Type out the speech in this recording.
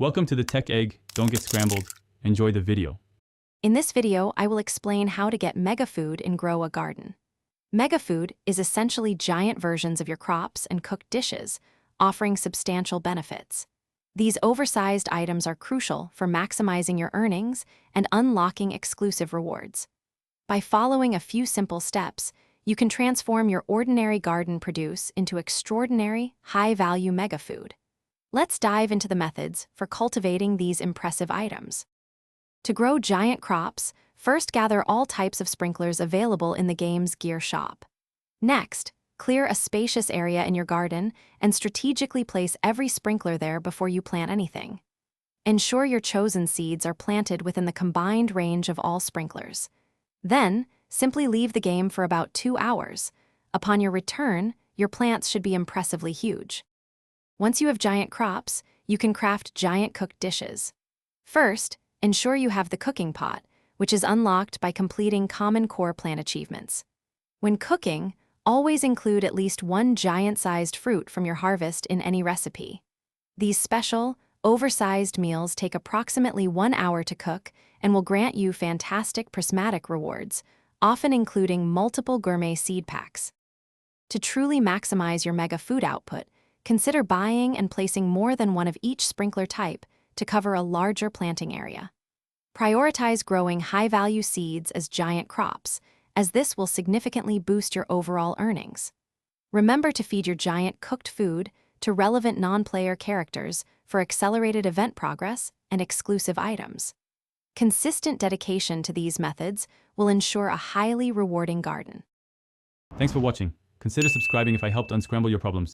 Welcome to the Tech Egg. Don't get scrambled. Enjoy the video. In this video, I will explain how to get megafood and grow a garden. Megafood is essentially giant versions of your crops and cooked dishes, offering substantial benefits. These oversized items are crucial for maximizing your earnings and unlocking exclusive rewards. By following a few simple steps, you can transform your ordinary garden produce into extraordinary, high-value megafood. Let's dive into the methods for cultivating these impressive items. To grow giant crops, first gather all types of sprinklers available in the game's gear shop. Next, clear a spacious area in your garden and strategically place every sprinkler there before you plant anything. Ensure your chosen seeds are planted within the combined range of all sprinklers. Then, simply leave the game for about 2 hours. Upon your return, your plants should be impressively huge. Once you have giant crops, you can craft giant cooked dishes. First, ensure you have the cooking pot, which is unlocked by completing Common Core Plan achievements. When cooking, always include at least one giant-sized fruit from your harvest in any recipe. These special, oversized meals take approximately 1 hour to cook and will grant you fantastic prismatic rewards, often including multiple gourmet seed packs. To truly maximize your mega food output, consider buying and placing more than one of each sprinkler type to cover a larger planting area. Prioritize growing high-value seeds as giant crops, as this will significantly boost your overall earnings. Remember to feed your giant cooked food to relevant non-player characters for accelerated event progress and exclusive items. Consistent dedication to these methods will ensure a highly rewarding garden. Thanks for watching. Consider subscribing if I helped unscramble your problems.